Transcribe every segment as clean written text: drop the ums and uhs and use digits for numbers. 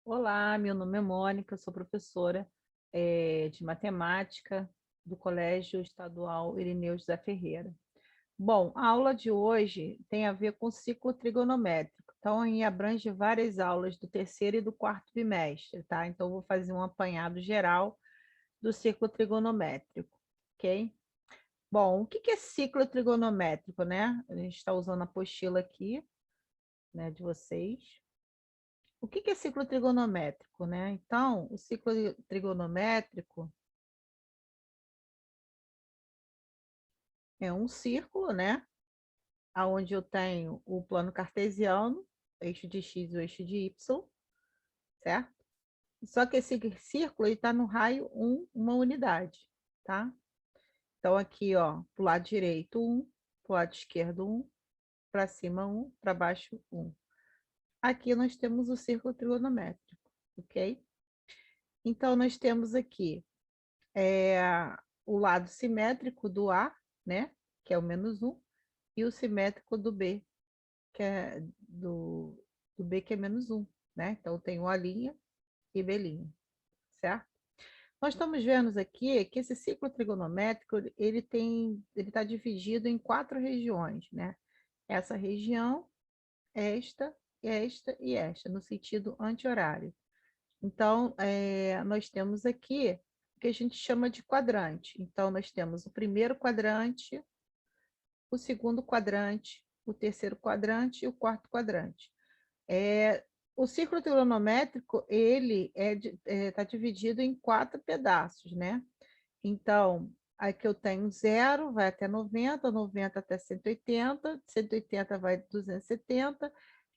Olá, meu nome é Mônica, sou professora de matemática do Colégio Estadual Irineu José Ferreira. Bom, a aula de hoje tem a ver com ciclo trigonométrico, então aí abrange várias aulas do terceiro e do quarto bimestre, tá? Então, eu vou fazer um apanhado geral do ciclo trigonométrico, ok? Bom, o que é ciclo trigonométrico, né? A gente está usando a apostila aqui, né, de vocês. O que é ciclo trigonométrico, né? Então, o ciclo trigonométrico é um círculo, né? Onde eu tenho o plano cartesiano, eixo de x e o eixo de y, certo? Só que esse círculo está no raio 1, uma unidade, tá? Então, aqui, ó, para o lado direito, 1, para o lado esquerdo, 1, para cima, 1, para baixo, 1. Aqui nós temos o círculo trigonométrico, ok? Então, nós temos aqui o lado simétrico do A, né? Que é o -1, e o simétrico do B, que é do B, que é -1, né? Então, tem o A' e B', certo? Nós estamos vendo aqui que esse ciclo trigonométrico, ele está dividido em 4 regiões, né? Essa região, esta e esta, no sentido anti-horário. Então, nós temos aqui o que a gente chama de quadrante. Então, nós temos o primeiro quadrante, o segundo quadrante, o terceiro quadrante e o quarto quadrante. O círculo trigonométrico, ele está dividido em 4 pedaços, né? Então, aqui eu tenho 0, vai até 90, 90 até 180, 180 vai 270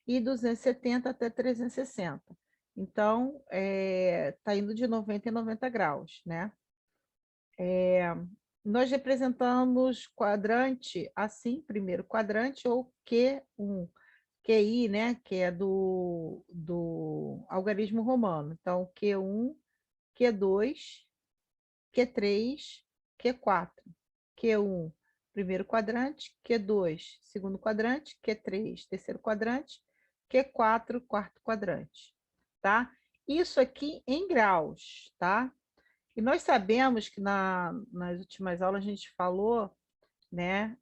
e 270 até 360. Então, está indo de 90 em 90 graus, né? Nós representamos quadrante assim, primeiro quadrante, ou Q1, QI, né? Que é do algarismo romano. Então, Q1, Q2, Q3, Q4. Q1, primeiro quadrante, Q2, segundo quadrante, Q3, terceiro quadrante, Q4, quarto quadrante, tá? Isso aqui em graus, tá? E nós sabemos que nas últimas aulas a gente falou, né,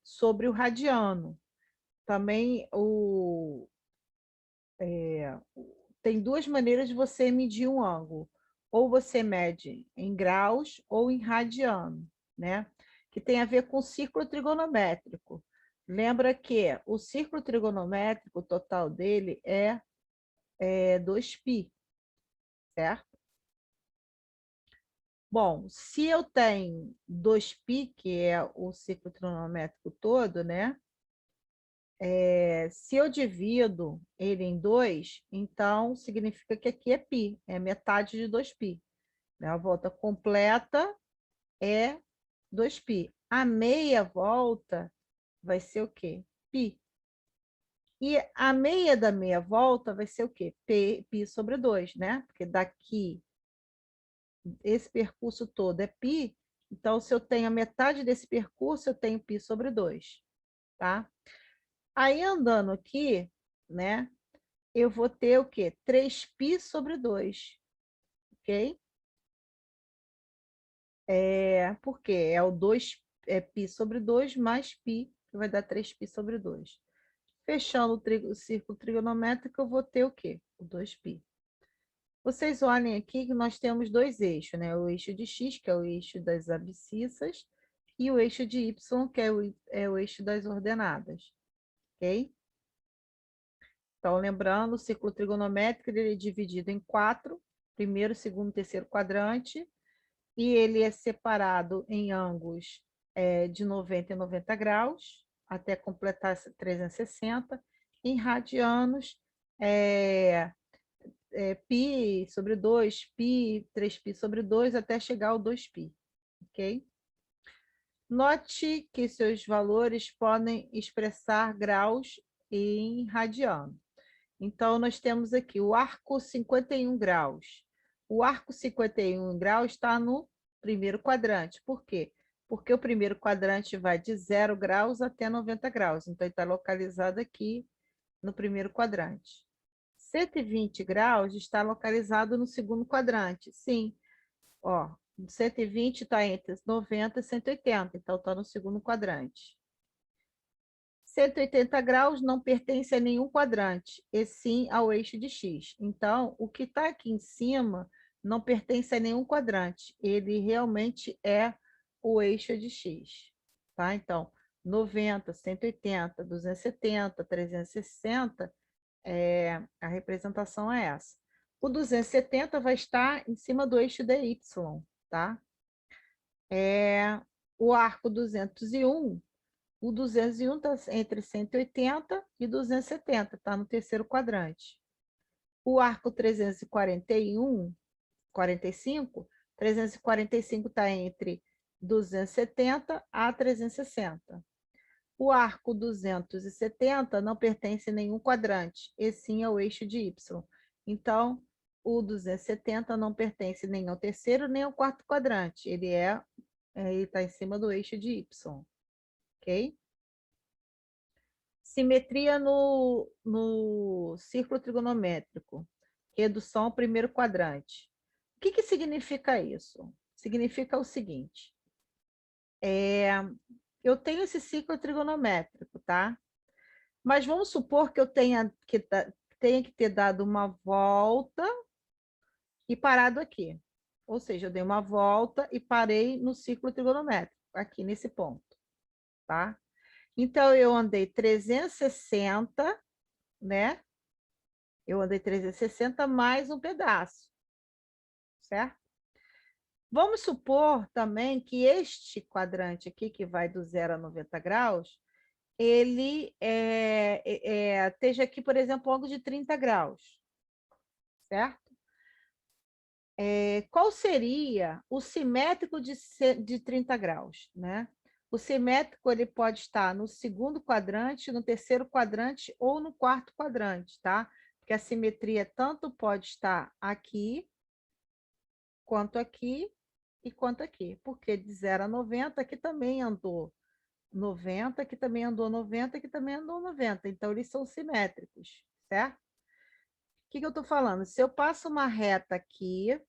sobre o radiano. Também tem 2 maneiras de você medir um ângulo. Ou você mede em graus ou em radiano, né? Que tem a ver com o círculo trigonométrico. Lembra que o círculo trigonométrico, o total dele é 2π, certo? Bom, se eu tenho 2π, que é o ciclo trigonométrico todo, né? Se eu divido ele em 2, então significa que aqui é π, é metade de 2π. Né? A volta completa é 2π. A meia volta vai ser o quê? Π. E a meia da meia volta vai ser o quê? Π sobre 2, né? Porque daqui, esse percurso todo é π, então se eu tenho a metade desse percurso, eu tenho π sobre 2, tá? Aí andando aqui, né? Eu vou ter o quê? 3π sobre 2, ok? Por quê? É o 2, π sobre 2 mais π, que vai dar 3π sobre 2. Fechando o círculo trigonométrico, eu vou ter o quê? O 2π. Vocês olhem aqui que nós temos 2 eixos, né? O eixo de x, que é o eixo das abscissas, e o eixo de y, que é o eixo das ordenadas, ok? Então, lembrando, o círculo trigonométrico ele é dividido em 4, primeiro, segundo, terceiro quadrante, e ele é separado em ângulos de 90 em 90 graus, até completar 360, em radianos, π sobre 2, π, 3π sobre 2, até chegar ao 2π, ok? Note que seus valores podem expressar graus em radiano. Então, nós temos aqui o arco 51 graus. O arco 51 graus está no primeiro quadrante. Por quê? Porque o primeiro quadrante vai de 0 graus até 90 graus. Então, ele está localizado aqui no primeiro quadrante. 120 graus está localizado no segundo quadrante. Sim, ó, 120 está entre 90 e 180, então está no segundo quadrante. 180 graus não pertence a nenhum quadrante, e sim ao eixo de X. Então, o que está aqui em cima não pertence a nenhum quadrante, ele realmente é o eixo de X. Tá? Então, 90, 180, 270, 360, a representação é essa. O 270 vai estar em cima do eixo DY, tá? O arco 201, o 201 está entre 180 e 270, está no terceiro quadrante. O arco 341, 45, 345 está entre 270 a 360. O arco 270 não pertence a nenhum quadrante, e sim ao eixo de Y. Então, o 270 não pertence nem ao terceiro nem ao quarto quadrante. Ele está em cima do eixo de Y. Ok? Simetria no círculo trigonométrico. Redução ao primeiro quadrante. O que significa isso? Significa o seguinte. Eu tenho esse círculo trigonométrico, tá? Mas vamos supor que eu tenha que ter dado uma volta e parado aqui. Ou seja, eu dei uma volta e parei no círculo trigonométrico, aqui nesse ponto, tá? Então, eu andei 360, né? Eu andei 360 mais um pedaço, certo? Vamos supor também que este quadrante aqui, que vai do 0 a 90 graus, ele esteja aqui, por exemplo, um ângulo de 30 graus, certo? Qual seria o simétrico de 30 graus, né? O simétrico ele pode estar no segundo quadrante, no terceiro quadrante ou no quarto quadrante, tá? Porque a simetria tanto pode estar aqui, quanto aqui e quanto aqui. Porque de 0 a 90, aqui também andou 90, aqui também andou 90, aqui também andou 90. Então, eles são simétricos, certo? O que eu estou falando? Se eu passo uma reta aqui,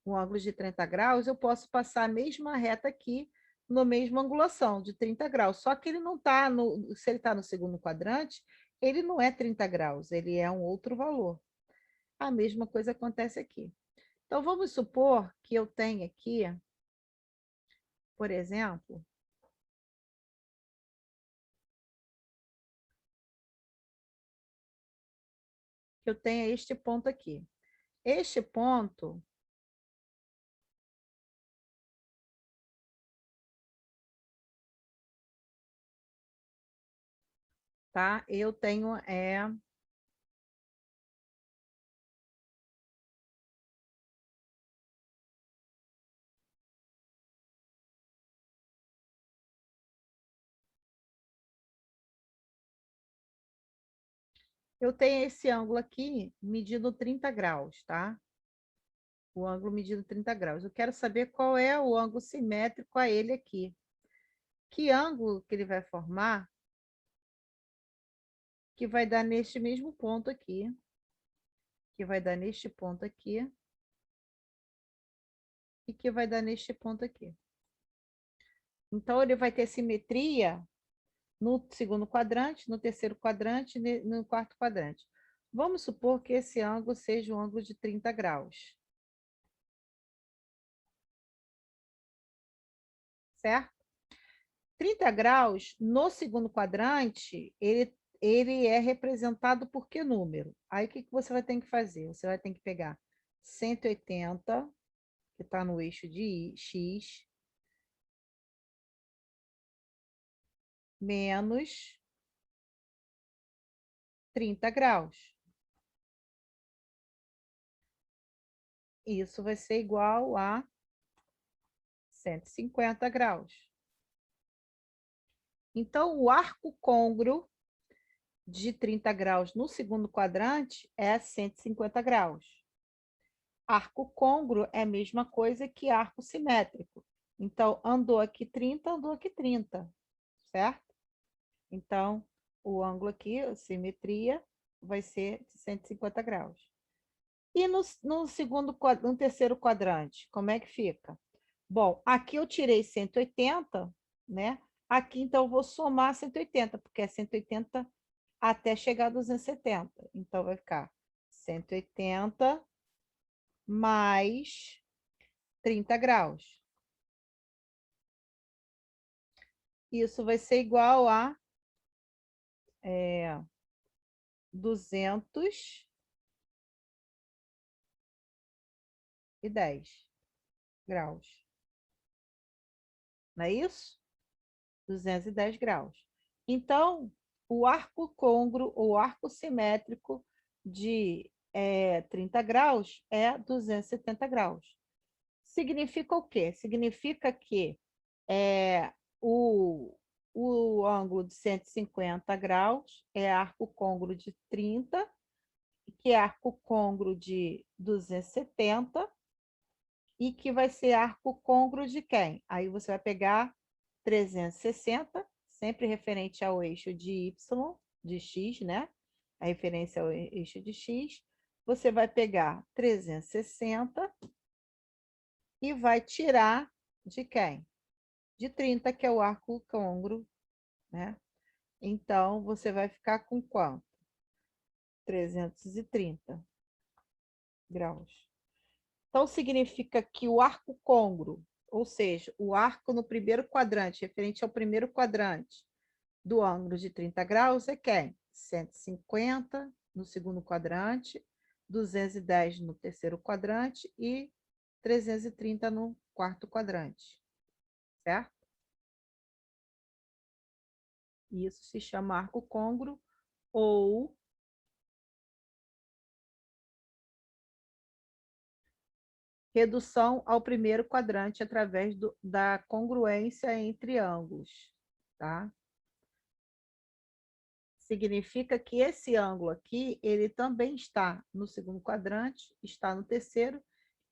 um ângulo de 30 graus, eu posso passar a mesma reta aqui, na mesma angulação, de 30 graus. Só que ele não está se ele está no segundo quadrante, ele não é 30 graus, ele é um outro valor. A mesma coisa acontece aqui. Então, vamos supor que eu tenha aqui, por exemplo, que eu tenha este ponto aqui. Este ponto, tá? Eu tenho eu tenho esse ângulo aqui medindo 30 graus, tá? O ângulo medindo 30 graus. Eu quero saber qual é o ângulo simétrico a ele aqui. Que ângulo que ele vai formar que vai dar neste mesmo ponto aqui, que vai dar neste ponto aqui e que vai dar neste ponto aqui. Então, ele vai ter simetria no segundo quadrante, no terceiro quadrante e no quarto quadrante. Vamos supor que esse ângulo seja um ângulo de 30 graus. Certo? 30 graus, no segundo quadrante, ele é representado por que número? Aí, o que você vai ter que fazer? Você vai ter que pegar 180, que está no eixo de X, menos 30 graus. Isso vai ser igual a 150 graus. Então, o arco côngruo de 30 graus no segundo quadrante é 150 graus. Arco côngruo é a mesma coisa que arco simétrico. Então, andou aqui 30, andou aqui 30, certo? Então, o ângulo aqui, a simetria, vai ser de 150 graus. E no terceiro quadrante, como é que fica? Bom, aqui eu tirei 180, né? Aqui, então, eu vou somar 180, porque é 180 até chegar a 270. Então, vai ficar 180 mais 30 graus. Isso vai ser igual a 210 graus. Não é isso? 210 graus. Então, o arco côngruo ou arco simétrico de 30 graus é 270 graus. Significa o quê? Significa que é, o, o ângulo de 150 graus é arco côngruo de 30, que é arco côngruo de 270, e que vai ser arco côngruo de quem? Aí você vai pegar 360, sempre referente ao eixo de Y, de X, né? A referência ao eixo de X. Você vai pegar 360 e vai tirar de quem? De 30, que é o arco côngruo, né? Então, você vai ficar com quanto? 330 graus. Então, significa que o arco côngruo, ou seja, o arco no primeiro quadrante, referente ao primeiro quadrante do ângulo de 30 graus, é quem? 150 no segundo quadrante, 210 no terceiro quadrante e 330 no quarto quadrante, certo? Isso se chama arco côngruo ou redução ao primeiro quadrante através da congruência entre ângulos, tá? Significa que esse ângulo aqui, ele também está no segundo quadrante, está no terceiro,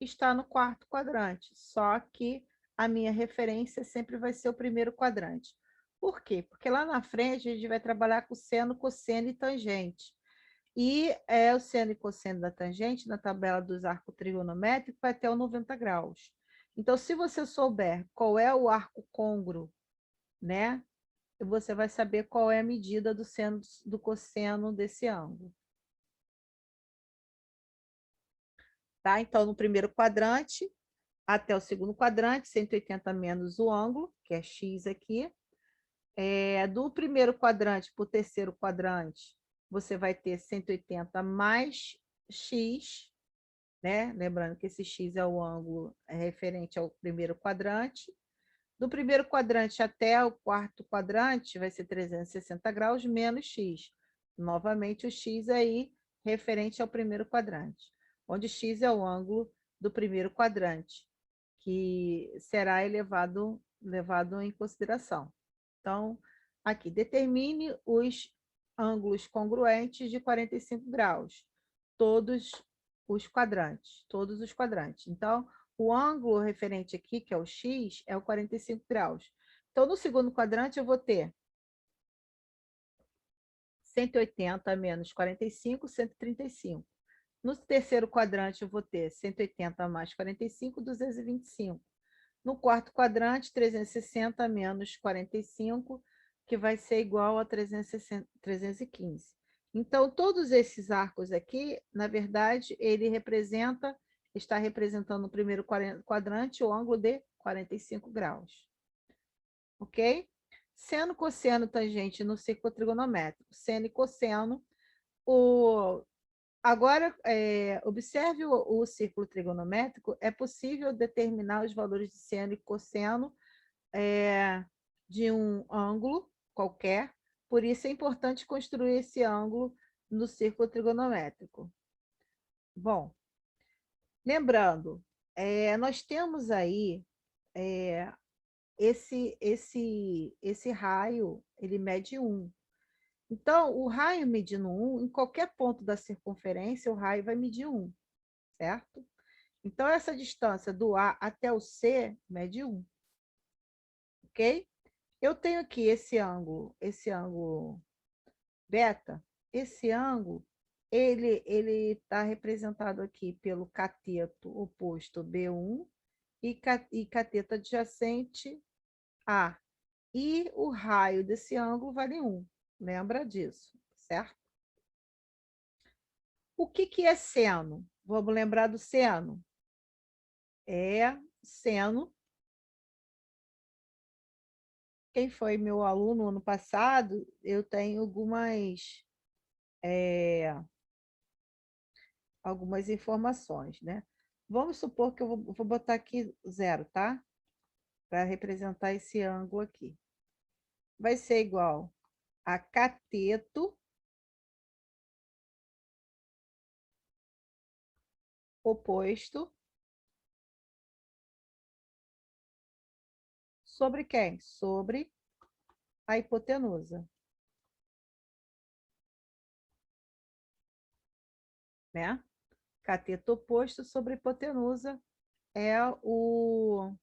está no quarto quadrante, só que a minha referência sempre vai ser o primeiro quadrante. Por quê? Porque lá na frente a gente vai trabalhar com seno, cosseno e tangente. E o seno e cosseno da tangente, na tabela dos arcos trigonométricos, vai até o 90 graus. Então, se você souber qual é o arco côngruo, né, você vai saber qual é a medida do seno do cosseno desse ângulo. Tá? Então, no primeiro quadrante, até o segundo quadrante, 180 menos o ângulo, que é x aqui. Do primeiro quadrante para o terceiro quadrante, você vai ter 180 mais x, né? Lembrando que esse x é o ângulo referente ao primeiro quadrante. Do primeiro quadrante até o quarto quadrante vai ser 360 graus menos x. Novamente o x aí referente ao primeiro quadrante, onde x é o ângulo do primeiro quadrante, que será levado em consideração. Então, aqui, determine os ângulos congruentes de 45 graus, todos todos os quadrantes. Então, o ângulo referente aqui, que é o x, é o 45 graus. Então, no segundo quadrante, eu vou ter 180 menos 45, 135. No terceiro quadrante, eu vou ter 180 mais 45, 225. No quarto quadrante, 360 menos 45, que vai ser igual a 315. Então, todos esses arcos aqui, na verdade, está representando no primeiro quadrante o ângulo de 45 graus. Ok? Seno, cosseno, tangente no círculo trigonométrico. Seno e cosseno. Agora, observe o círculo trigonométrico. É possível determinar os valores de seno e cosseno de um ângulo qualquer, por isso é importante construir esse ângulo no círculo trigonométrico. Bom, lembrando, nós temos aí esse raio, ele mede 1. Então, o raio medindo 1, em qualquer ponto da circunferência, o raio vai medir 1, certo? Então, essa distância do A até o C mede 1, ok? Eu tenho aqui esse ângulo beta. Esse ângulo Ele está representado aqui pelo cateto oposto B1 e cateto adjacente A. E o raio desse ângulo vale 1. Lembra disso, certo? O que é seno? Vamos lembrar do seno. É seno. Quem foi meu aluno ano passado, eu tenho algumas informações, né? Vamos supor que eu vou botar aqui 0, tá? Para representar esse ângulo aqui. Vai ser igual a cateto oposto sobre quem? Sobre a hipotenusa, né? Cateto oposto sobre hipotenusa é o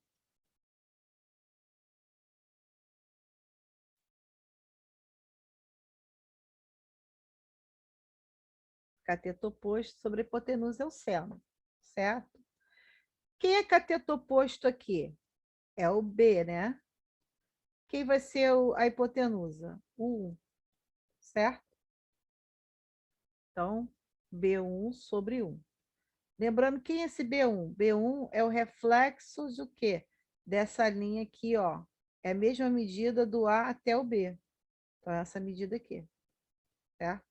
cateto oposto sobre hipotenusa é o seno, certo? Quem é cateto oposto aqui? É o B, né? Quem vai ser a hipotenusa? O 1, certo? Então, B1 sobre 1. Lembrando, quem é esse B1? B1 é o reflexo do quê? Dessa linha aqui, ó. É a mesma medida do A até o B. Então, é essa medida aqui, certo?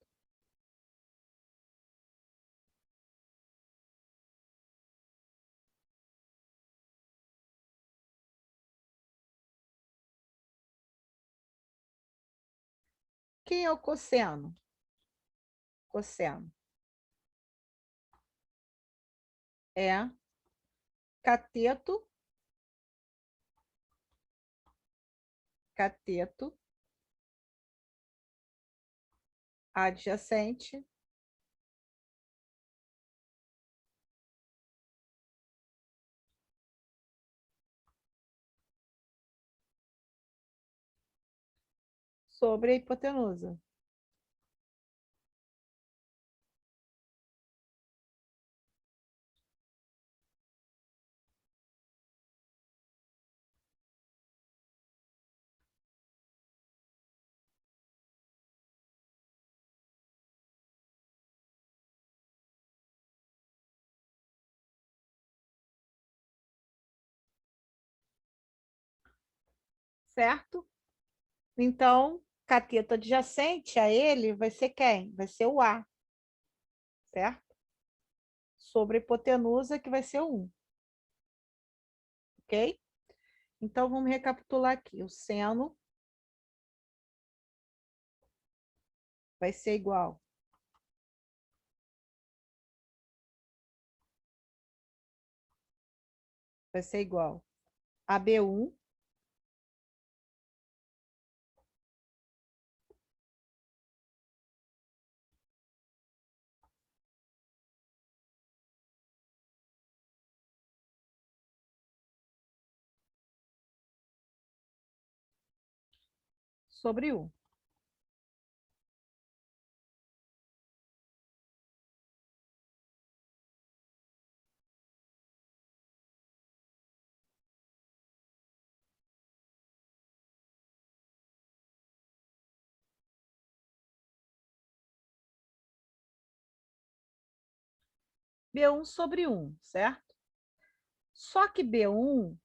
Quem é o cosseno? Cosseno é cateto, cateto adjacente sobre a hipotenusa. Certo? Então, cateto adjacente a ele vai ser quem? Vai ser o A, certo? Sobre a hipotenusa, que vai ser o 1, ok? Então, vamos recapitular aqui. O seno vai ser igual a B1 sobre 1. B1 sobre 1, certo? Só que B1,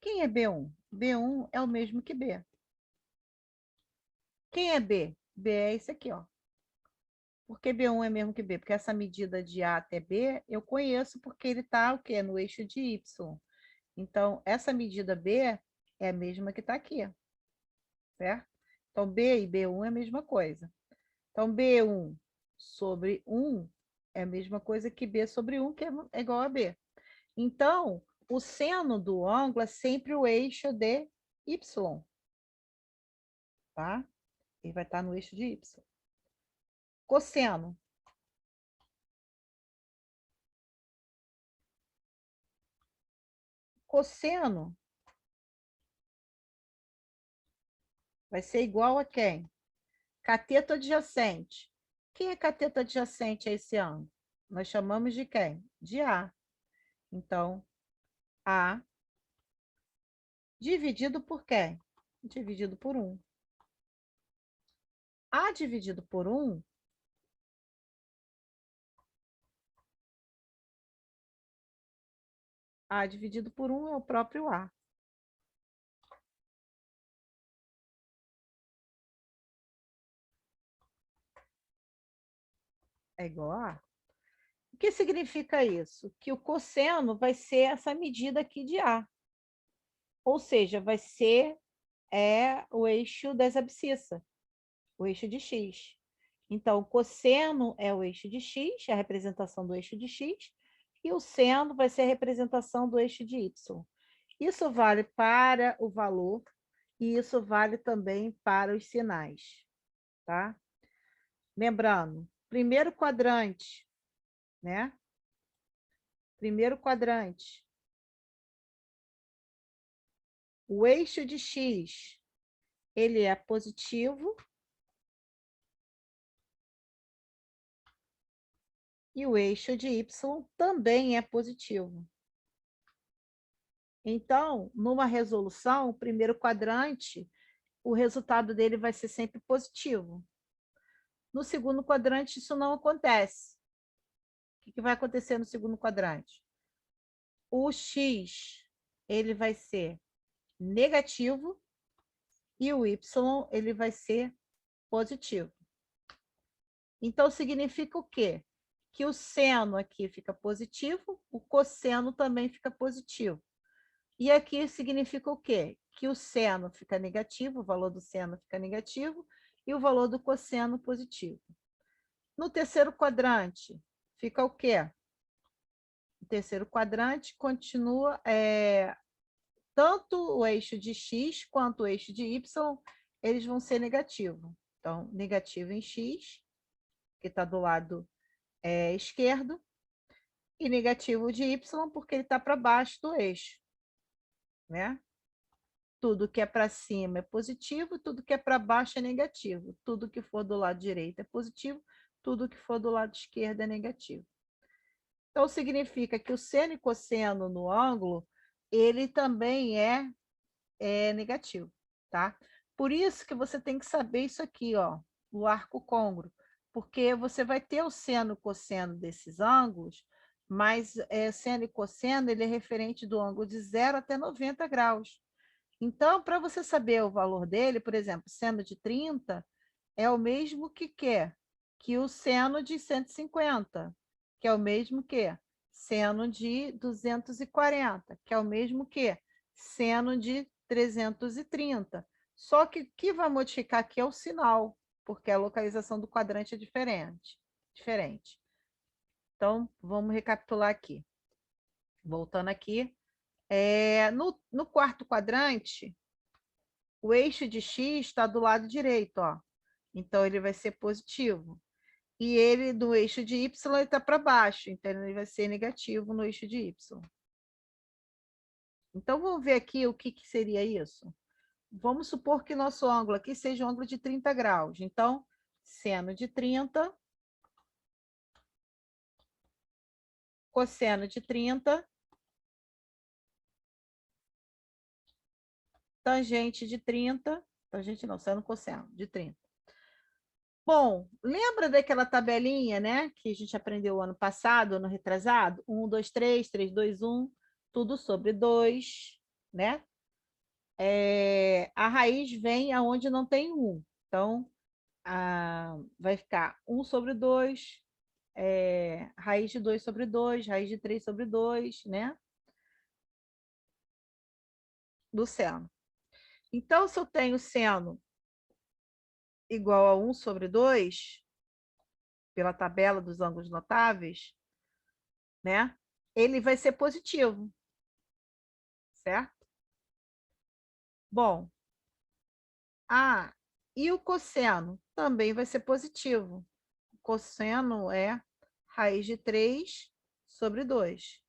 quem é B1? B1 é o mesmo que B. Quem é B? B é esse aqui, ó. Por que B1 é mesmo que B? Porque essa medida de A até B eu conheço porque ele está o quê? No eixo de Y. Então, essa medida B é a mesma que está aqui, certo? Então, B e B1 é a mesma coisa. Então, B1 sobre 1 é a mesma coisa que B sobre 1, que é igual a B. Então, o seno do ângulo é sempre o eixo de Y, tá? Ele vai estar no eixo de Y. Cosseno. Cosseno vai ser igual a quem? Cateto adjacente. Quem é cateto adjacente a esse ângulo? Nós chamamos de quem? De A. Então, A dividido por quem? Dividido por 1. A dividido por 1 A dividido por 1 é o próprio A. É igual a A. O que significa isso? Que o cosseno vai ser essa medida aqui de A. Ou seja, vai ser o eixo das abscissas, o eixo de x. Então, o cosseno é o eixo de x, a representação do eixo de x, e o seno vai ser a representação do eixo de y. Isso vale para o valor e isso vale também para os sinais, tá? Lembrando, primeiro quadrante, né? Primeiro quadrante. O eixo de x, ele é positivo e o eixo de y também é positivo. Então, numa resolução, o primeiro quadrante, o resultado dele vai ser sempre positivo. No segundo quadrante, isso não acontece. O que vai acontecer no segundo quadrante? O x, ele vai ser negativo e o y, ele vai ser positivo. Então, significa o quê? Que o seno aqui fica positivo, o cosseno também fica positivo. E aqui significa o quê? Que o seno fica negativo, o valor do seno fica negativo, e o valor do cosseno positivo. No terceiro quadrante, fica o quê? O terceiro quadrante continua, tanto o eixo de x quanto o eixo de y, eles vão ser negativos. Então, negativo em x, que está do lado esquerdo, e negativo de y, porque ele está para baixo do eixo, né? Tudo que é para cima é positivo, tudo que é para baixo é negativo. Tudo que for do lado direito é positivo, tudo que for do lado esquerdo é negativo. Então, significa que o seno e cosseno no ângulo, ele também é negativo, tá? Por isso que você tem que saber isso aqui, ó, o arco côngruo, porque você vai ter o seno e cosseno desses ângulos, mas seno e cosseno, ele é referente do ângulo de 0 até 90 graus. Então, para você saber o valor dele, por exemplo, seno de 30 é o mesmo que o seno de 150, que é o mesmo que seno de 240, que é o mesmo que seno de 330. Só que o que vai modificar aqui é o sinal, porque a localização do quadrante é diferente. Então, vamos recapitular aqui. Voltando aqui. No quarto quadrante, o eixo de x está do lado direito, ó. Então, ele vai ser positivo. E ele, do eixo de y, está para baixo. Então, ele vai ser negativo no eixo de y. Então, vamos ver aqui o que seria isso. Vamos supor que nosso ângulo aqui seja um ângulo de 30 graus. Então, seno de 30, cosseno de 30, tangente de 30, tangente não, seno cosseno de 30. Bom, lembra daquela tabelinha, né, que a gente aprendeu ano passado, ano retrasado? 1, 2, 3, 3, 2, 1, tudo sobre 2, né? A raiz vem aonde não tem 1. Então, vai ficar 1 sobre 2, raiz de 2 sobre 2, raiz de 3 sobre 2, né? Do seno. Então, se eu tenho seno igual a 1 sobre 2, pela tabela dos ângulos notáveis, né? Ele vai ser positivo, certo? Bom, e o cosseno também vai ser positivo. O cosseno é raiz de 3 sobre 2.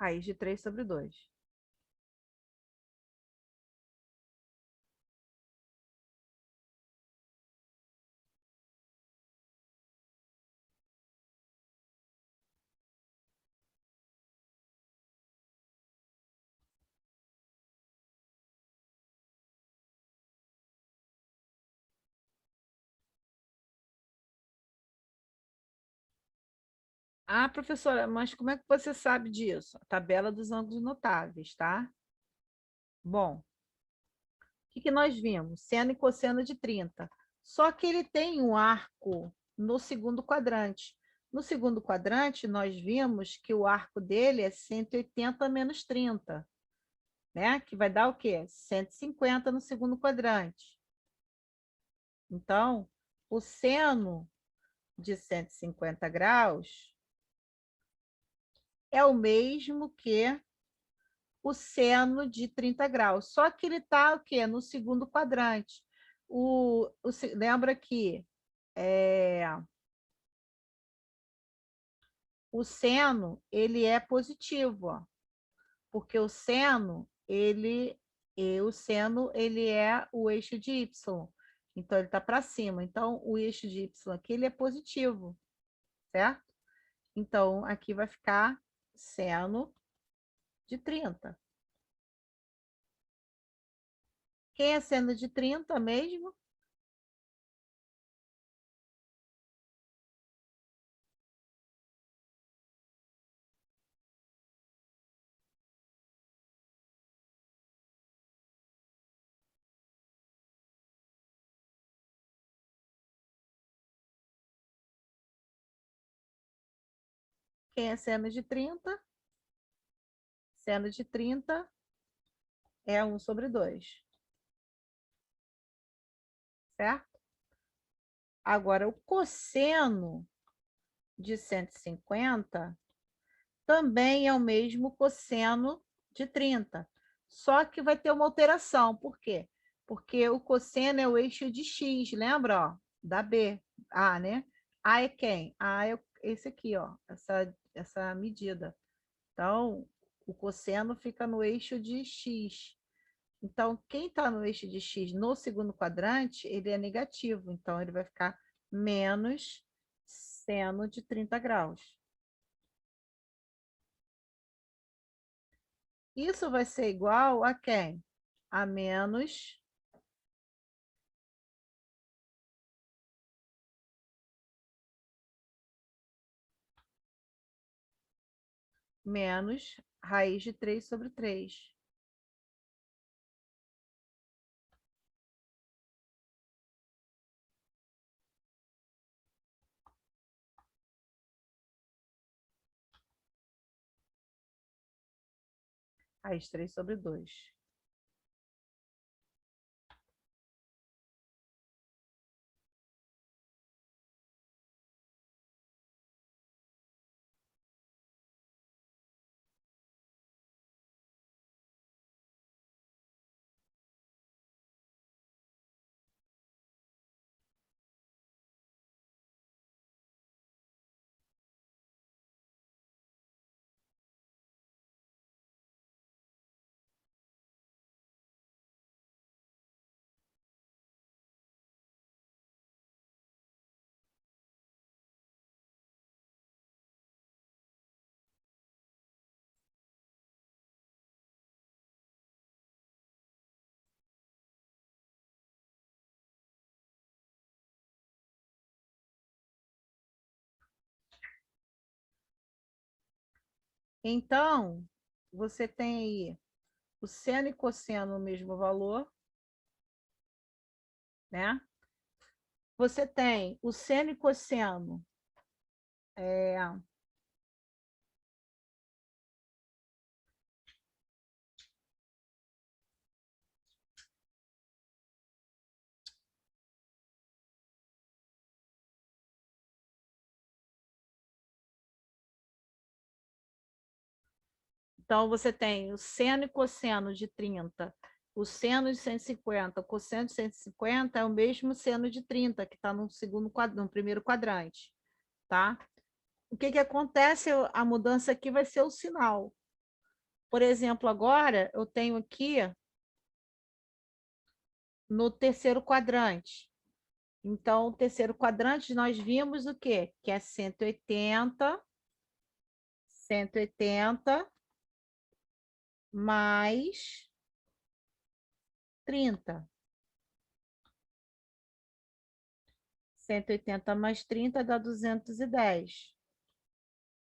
raiz de 3 sobre 2. Ah, professora, mas como é que você sabe disso? A tabela dos ângulos notáveis, tá? Bom, o que que nós vimos? Seno e cosseno de 30. Só que ele tem um arco no segundo quadrante. No segundo quadrante, nós vimos que o arco dele é 180 menos 30, né? Que vai dar o quê? 150 no segundo quadrante. Então, o seno de 150 graus é o mesmo que o seno de 30 graus. Só que ele está o quê? No segundo quadrante. Lembra que o seno ele é positivo, ó, porque o seno ele é o eixo de y. Então ele está para cima. Então o eixo de y aqui ele é positivo, certo? Então aqui vai ficar seno de 30. Quem é seno de 30 mesmo? Quem é seno de 30? Seno de 30 é 1 sobre 2, certo? Agora, o cosseno de 150 também é o mesmo cosseno de 30, só que vai ter uma alteração. Por quê? Porque o cosseno é o eixo de x, lembra? Ó, da B, A, né? A é quem? A é esse aqui, ó, essa medida. Então, o cosseno fica no eixo de x. Então, quem está no eixo de x no segundo quadrante, ele é negativo. Então, ele vai ficar menos seno de 30 graus. Isso vai ser igual a quem? A menos raiz de 3 sobre 3. Raiz de 3 sobre 2. Então, você tem aí o seno e cosseno no mesmo valor, né? Você tem o seno e cosseno. É, então, você tem o seno e cosseno de 30, o seno de 150, o cosseno de 150 é o mesmo seno de 30, que está no segundo no primeiro quadrante, tá? O que que acontece? A mudança aqui vai ser o sinal. Por exemplo, agora eu tenho aqui no terceiro quadrante. Então, o terceiro quadrante, nós vimos o quê? Que é 180 mais 30. 180 mais 30 dá 210,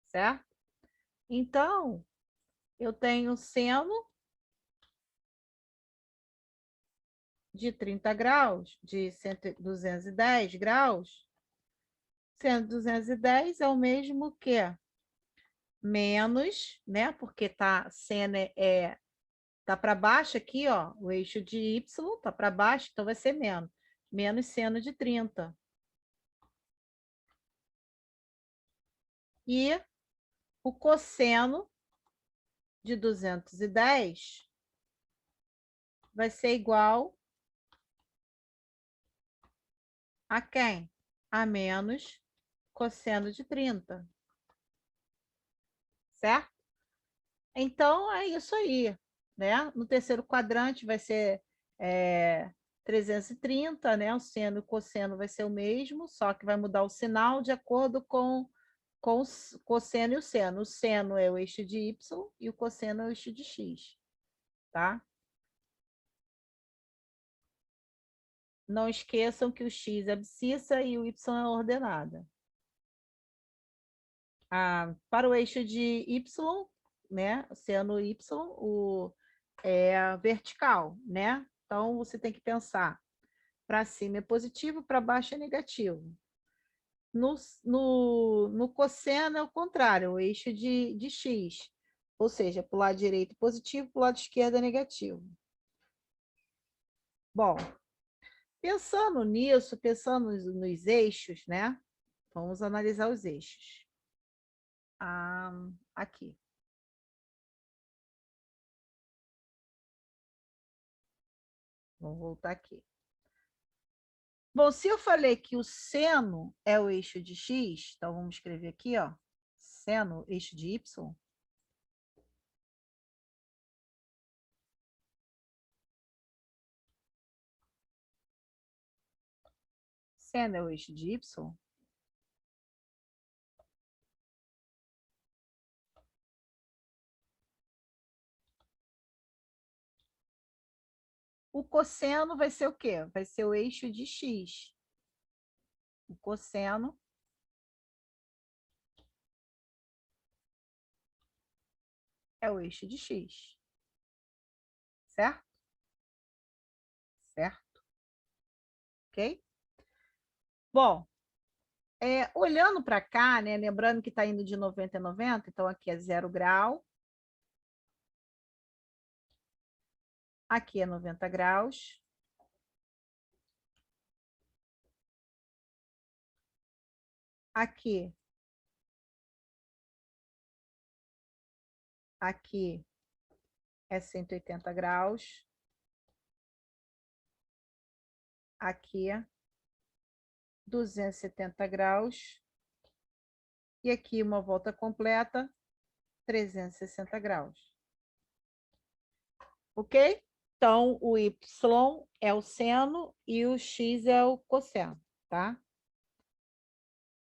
certo? Então, eu tenho seno de 30 graus, de 210 graus. Sendo 210 é o mesmo que menos, né? Porque tá seno tá para baixo aqui, ó, o eixo de y tá para baixo, então vai ser menos. Menos seno de 30. E o cosseno de 210 vai ser igual a quem? A menos cosseno de 30, certo? Então, é isso aí, né? No terceiro quadrante vai ser 330, né? O seno e o cosseno vai ser o mesmo, só que vai mudar o sinal de acordo com o cosseno e o seno. O seno é o eixo de y e o cosseno é o eixo de x, tá? Não esqueçam que o x é abscissa e o y é ordenada. Para o eixo de y, né? Seno y, é vertical, né? Então, você tem que pensar para cima é positivo, para baixo é negativo. No cosseno é o contrário, o eixo de x. Ou seja, para o lado direito positivo, para o lado esquerdo é negativo. Bom, pensando nisso, pensando nos eixos, né? Vamos analisar os eixos. Aqui. Vamos voltar aqui. Bom, se eu falei que o seno é o eixo de x, então vamos escrever aqui, ó. Seno, eixo de y. Seno é o eixo de y. O cosseno vai ser o quê? Vai ser o eixo de x. O cosseno é o eixo de x. Certo? Certo? Ok? Bom, olhando para cá, né, lembrando que está indo de 90 a 90, então aqui é 0 grau. Aqui é 90 graus. Aqui. Aqui é 180 graus. Aqui é 270 graus. E aqui uma volta completa, 360 graus. Ok? Então, o y é o seno e o x é o cosseno, tá?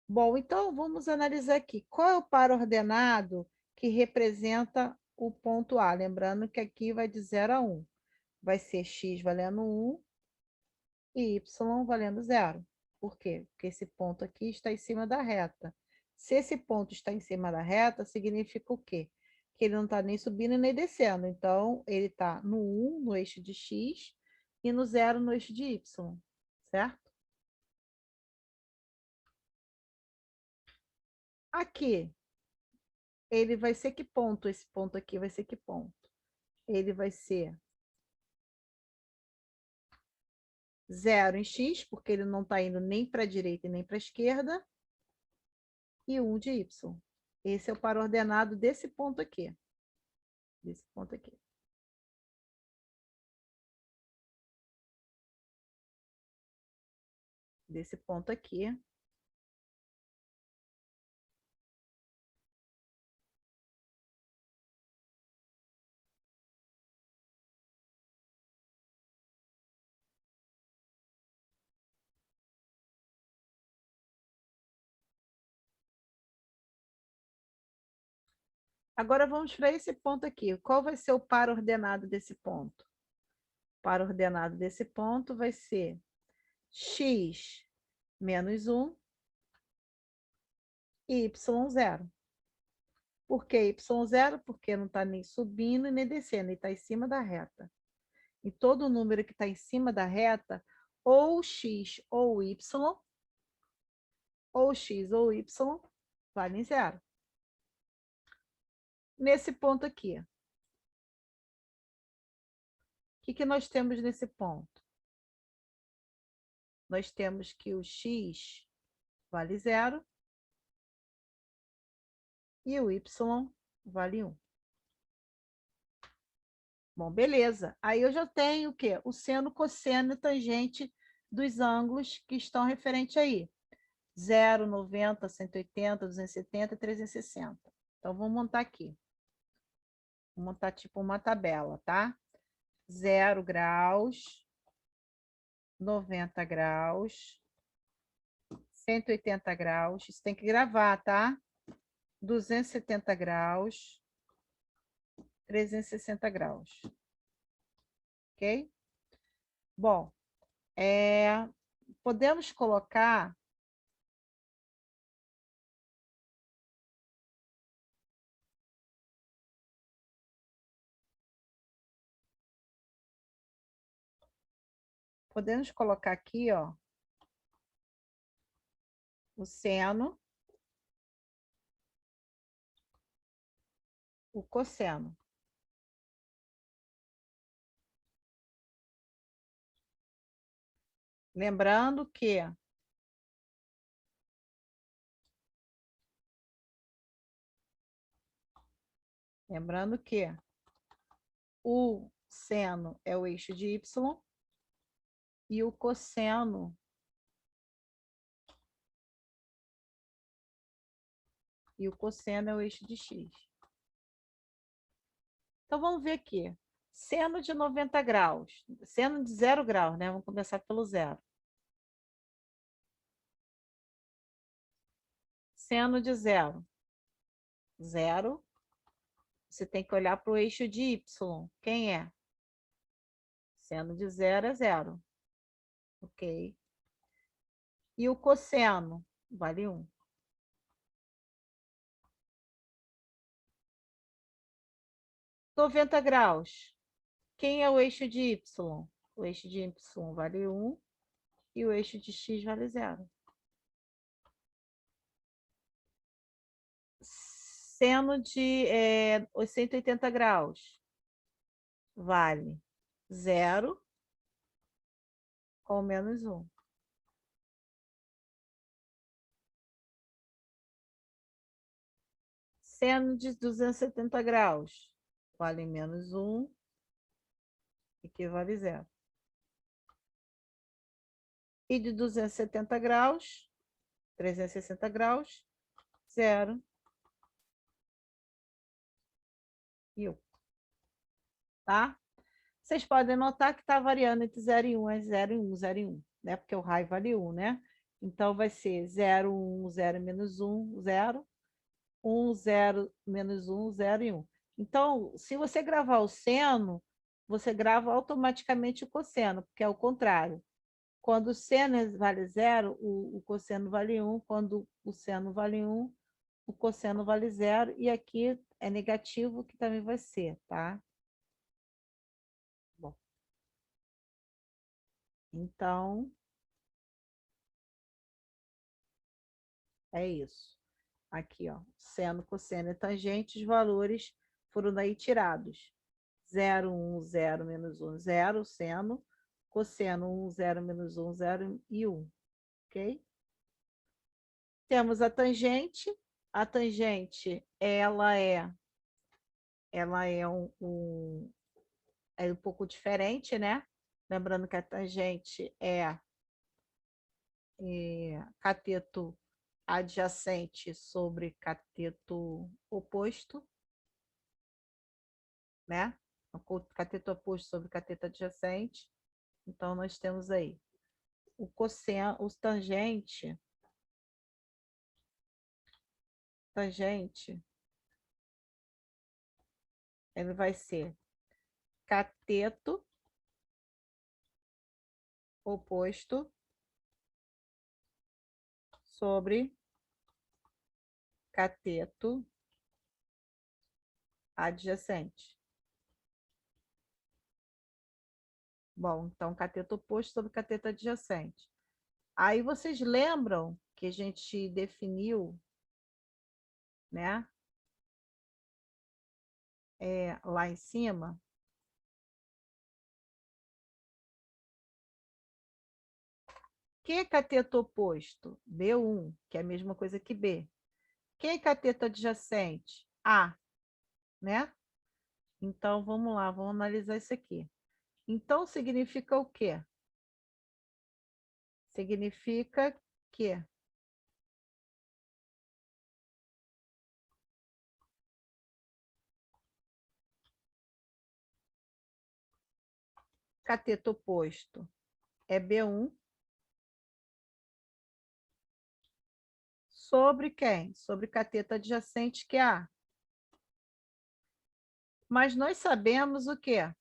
Bom, então vamos analisar aqui. Qual é o par ordenado que representa o ponto A? Lembrando que aqui vai de 0 a 1. Vai ser x valendo 1 e y valendo 0. Por quê? Porque esse ponto aqui está em cima da reta. Se esse ponto está em cima da reta, significa o quê? Que ele não está nem subindo nem descendo. Então, ele está no 1, no eixo de x, e no 0, no eixo de y. Certo? Aqui, ele vai ser que ponto? Esse ponto aqui vai ser que ponto? Ele vai ser 0 em x, porque ele não está indo nem para a direita e nem para a esquerda, e 1 de y. Esse é o par ordenado desse ponto aqui. Desse ponto aqui. Desse ponto aqui. Agora vamos para esse ponto aqui. Qual vai ser o par ordenado desse ponto? O par ordenado desse ponto vai ser x menos 1 e y0. Por que y0? Porque não está nem subindo e nem descendo, ele está em cima da reta. E todo número que está em cima da reta, ou x ou y, ou x ou y, vale em zero. Nesse ponto aqui, o que nós temos nesse ponto? Nós temos que o x vale zero e o y vale 1. Bom, beleza. Aí eu já tenho o quê? O seno, cosseno e tangente dos ângulos que estão referentes aí. 0, 90, 180, 270 e 360. Então, vamos montar aqui. Vou montar tipo uma tabela, tá? 0 graus, 90 graus, 180 graus. Isso tem que gravar, tá? 270 graus, 360 graus. Ok? Bom, podemos colocar aqui, ó, o seno, o cosseno. Lembrando que o seno é o eixo de y e o cosseno é o eixo de x. Então, vamos ver aqui. Seno de 90 graus. Seno de 0 graus, né? Vamos começar pelo zero. Seno de zero. Zero. Você tem que olhar para o eixo de y. Quem é? Seno de zero é zero. Ok. E o cosseno? Vale 1. Noventa graus. Quem é o eixo de y? O eixo de y vale 1 e o eixo de x vale zero. Seno de 180 graus vale zero com menos 1. Seno de 270 graus vale menos 1, equivale zero. E de 270 graus, 360 graus, zero e 1. Tá? Vocês podem notar que está variando entre 0 e 1, é 0 e 1, 0 e 1, né? Porque o raio vale 1, né? Então, vai ser 0, 1, 0 menos 1, 0. 1, 0, menos 1, 0 e 1. Então, se você gravar o seno, você grava automaticamente o cosseno, porque é o contrário. Quando o seno vale 0, o cosseno vale 1. Quando o seno vale 1, o cosseno vale 0. E aqui é negativo, que também vai ser, tá? Bom, então, é isso. Aqui, ó, seno, cosseno e tangente, os valores foram daí tirados. 0, 1, 0, menos 1, 0, seno, cosseno 1, 0, menos 1, 0 e 1, ok? Temos a tangente. A tangente, ela é é um pouco diferente, né? Lembrando que a tangente é cateto adjacente sobre cateto oposto, né? Cateto oposto sobre cateto adjacente. Então, nós temos aí o cosseno, o tangente Ele vai ser cateto oposto sobre cateto adjacente. Bom, então cateto oposto sobre cateto adjacente. Aí vocês lembram que a gente definiu, né? Lá em cima, que é cateto oposto? B1, que é a mesma coisa que B. Que é cateto adjacente? A, né? Então, vamos lá, vamos analisar isso aqui. Então, significa o quê? Significa que cateto oposto é B1 sobre quem? Sobre cateto adjacente, que é A. Mas nós sabemos o quê?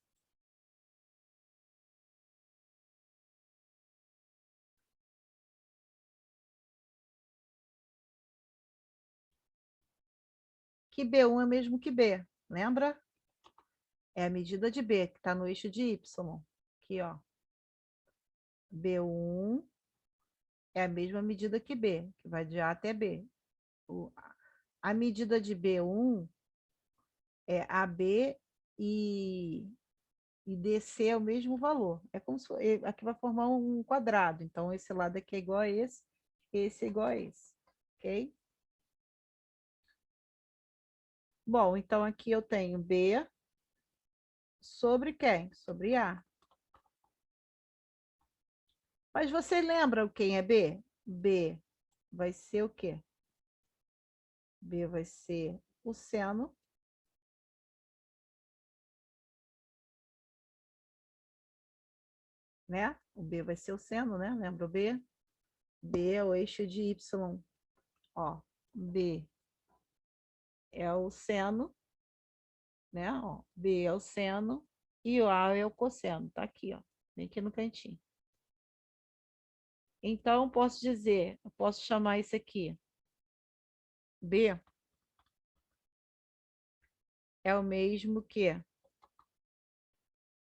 Que B1 é o mesmo que B, lembra? É a medida de B, que está no eixo de Y. Aqui, ó. B1 é a mesma medida que B, que vai de A até B. A medida de B1 é AB e DC é o mesmo valor. É como se aqui vai formar um quadrado. Então, esse lado aqui é igual a esse é igual a esse. Ok? Bom, então aqui eu tenho B sobre quem? Sobre A. Mas você lembra quem é B? B vai ser o quê? B vai ser o seno, né? O B vai ser o seno, né? Lembra o B? B é o eixo de Y. Ó, B é o seno, né? Ó, B é o seno e o A é o cosseno. Tá aqui, ó. Bem aqui no cantinho. Então, posso dizer, eu posso chamar isso aqui B é o mesmo que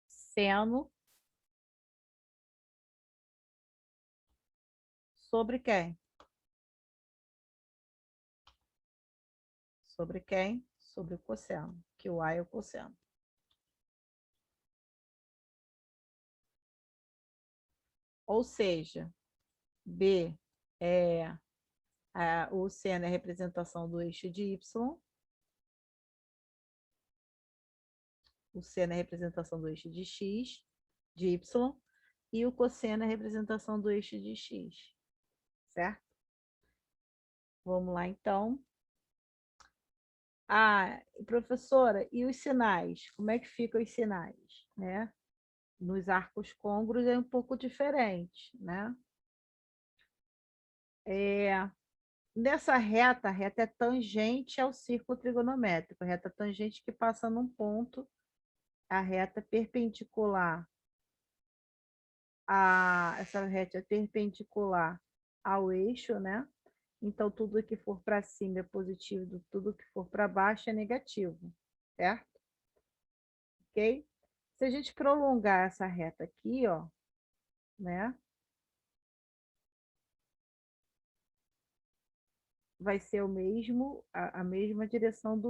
seno sobre quem? Sobre quem? Sobre o cosseno, que o A é o cosseno. Ou seja, B é o seno é a representação do eixo de Y, o seno é a representação do eixo de X, de Y, e o cosseno é a representação do eixo de X, certo? Vamos lá, então. Ah, professora, e os sinais? Como é que ficam os sinais, né? Nos arcos côncavos é um pouco diferente, né? É, nessa reta, a reta é tangente ao círculo trigonométrico, a reta tangente que passa num ponto, a reta perpendicular essa reta é perpendicular ao eixo, né? Então, tudo que for para cima é positivo, tudo que for para baixo é negativo, certo? Ok? Se a gente prolongar essa reta aqui, ó, né? Vai ser o mesmo, a mesma direção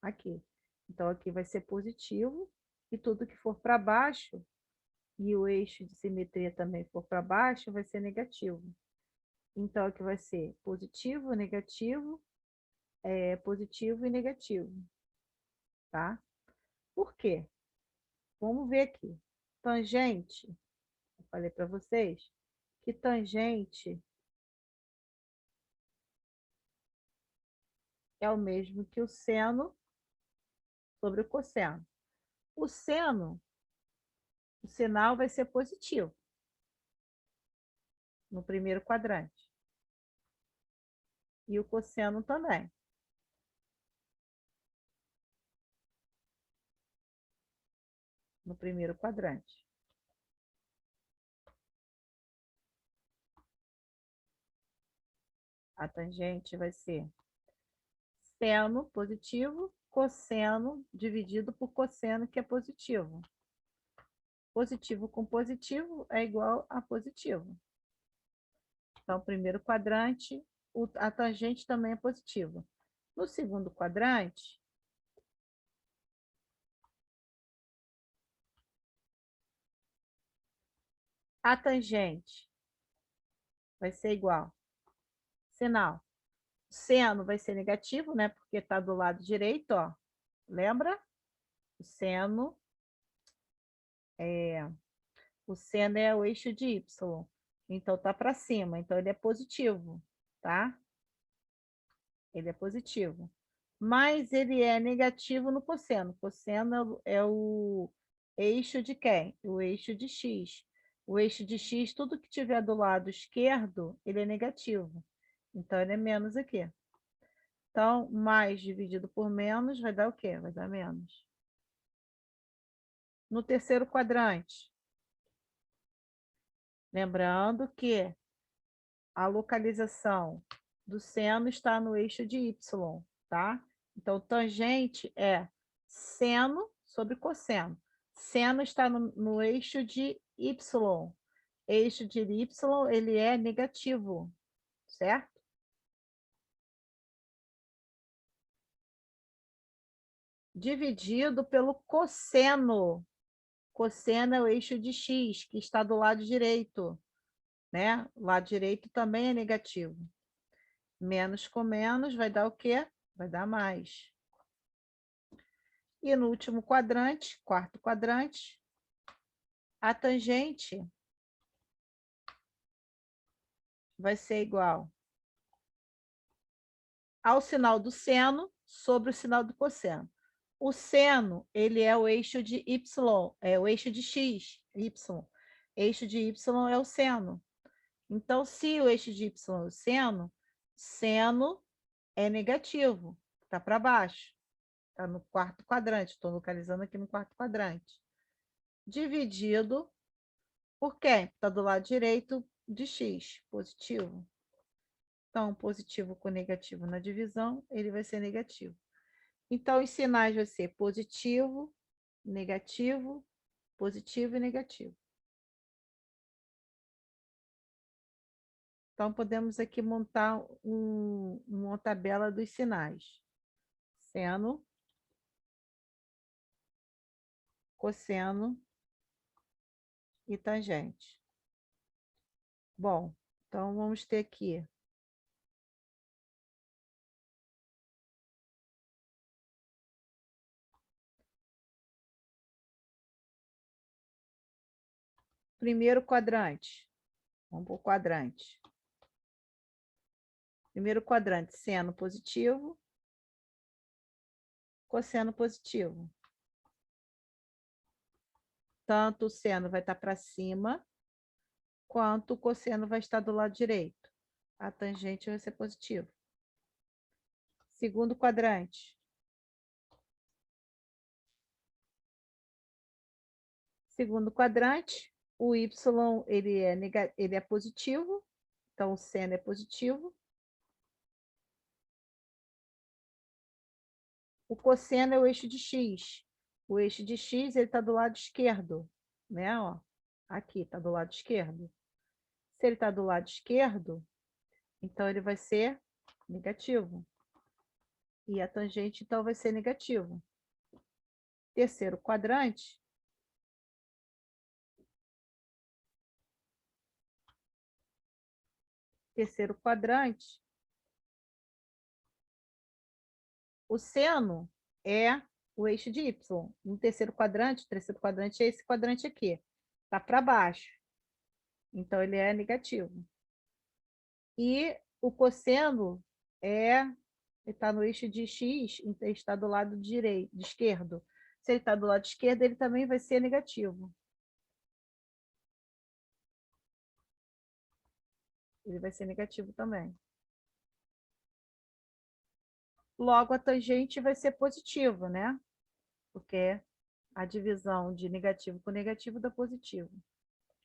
aqui. Então, aqui vai ser positivo, e tudo que for para baixo, e o eixo de simetria também for para baixo, vai ser negativo. Então, aqui vai ser positivo, negativo, positivo e negativo, tá? Por quê? Vamos ver aqui. Tangente, eu falei para vocês que tangente é o mesmo que o seno sobre o cosseno. O seno, o sinal vai ser positivo no primeiro quadrante. E o cosseno também. no primeiro quadrante. A tangente vai ser seno positivo, cosseno dividido por cosseno, que é positivo. Positivo com positivo é igual a positivo. Então, primeiro quadrante, a tangente também é positiva. No segundo quadrante, a tangente vai ser igual. Sinal. Seno vai ser negativo, né? Porque está do lado direito, ó. Lembra? O seno é o eixo de y. Então, tá para cima. Então, ele é positivo, tá? Ele é positivo. Mas ele é negativo no cosseno. Cosseno é o eixo de quem? O eixo de x. O eixo de x, tudo que tiver do lado esquerdo, ele é negativo. Então, ele é menos aqui. Então, mais dividido por menos vai dar o quê? Vai dar menos. No terceiro quadrante, lembrando que a localização do seno está no eixo de y, tá? Então, tangente é seno sobre cosseno. Seno está no eixo de y. Eixo de y, ele é negativo, certo? Dividido pelo cosseno. Cosseno é o eixo de x, que está do lado direito, né? O lado direito também é negativo. Menos com menos vai dar o quê? Vai dar mais. E no último quadrante, quarto quadrante, a tangente vai ser igual ao sinal do seno sobre o sinal do cosseno. O seno, ele é o eixo de y, é o eixo de x, y. Eixo de y é o seno. Então, se o eixo de y é o seno é negativo, está para baixo. Está no quarto quadrante, estou localizando aqui no quarto quadrante. Dividido por quem? Está do lado direito de x, positivo. Então, positivo com negativo na divisão, ele vai ser negativo. Então, os sinais vão ser positivo, negativo, positivo e negativo. Então, podemos aqui montar uma tabela dos sinais. Seno, cosseno e tangente. Bom, então vamos ter aqui primeiro quadrante. Vamos para o quadrante. Primeiro quadrante, seno positivo, cosseno positivo. Tanto o seno vai estar para cima, quanto o cosseno vai estar do lado direito. A tangente vai ser positivo. Segundo quadrante. Segundo quadrante, o y ele é positivo, então o seno é positivo. O cosseno é o eixo de x. O eixo de x ele está do lado esquerdo, né? Ó, aqui está do lado esquerdo. Se ele está do lado esquerdo, então ele vai ser negativo. E a tangente, então, vai ser negativo. Terceiro quadrante. Terceiro quadrante. O seno é o eixo de y. No terceiro quadrante, o terceiro quadrante é esse quadrante aqui. Está para baixo. Então, ele é negativo. E o cosseno está no eixo de x, então ele está do lado direito, de esquerdo. Se ele está do lado esquerdo, ele também vai ser negativo. Ele vai ser negativo também. Logo, a tangente vai ser positiva, né? Porque a divisão de negativo com negativo dá positivo.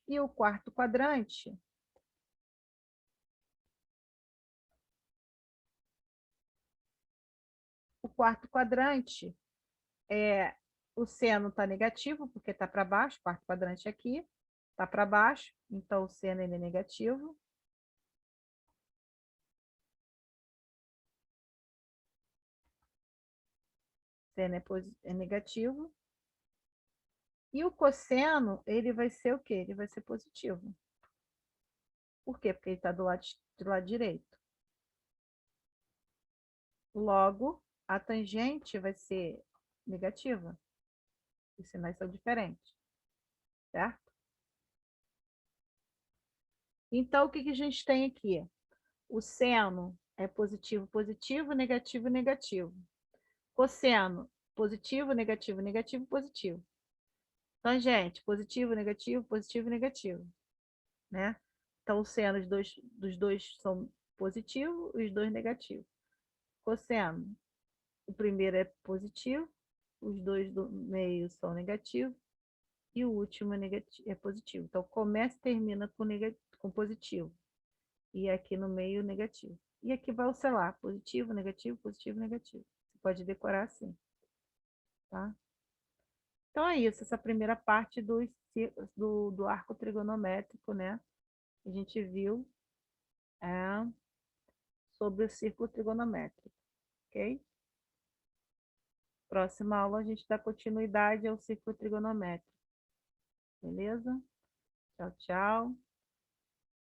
E o quarto quadrante, o seno está negativo, porque está para baixo, o quarto quadrante aqui, está para baixo, então o seno ele é negativo. Seno é negativo. E o cosseno, ele vai ser o quê? Ele vai ser positivo. Por quê? Porque ele está do lado direito. Logo, a tangente vai ser negativa. Os sinais são diferentes, certo? Então, o que a gente tem aqui? O seno é positivo, positivo, negativo, negativo. Cosseno, positivo, negativo, negativo, positivo. Tangente, positivo, negativo, positivo, negativo, né? Então, o seno dos dois são positivos e os dois negativos. Cosseno, o primeiro é positivo, os dois do meio são negativos e o último é positivo. Então, começa e termina com positivo. E aqui no meio, negativo. E aqui vai oscilar, positivo, negativo, positivo, negativo. Você pode decorar assim, tá? Então, é isso, essa primeira parte do arco trigonométrico, né? A gente viu é, sobre o círculo trigonométrico, ok? Próxima aula, a gente dá continuidade ao círculo trigonométrico, beleza? Tchau, tchau.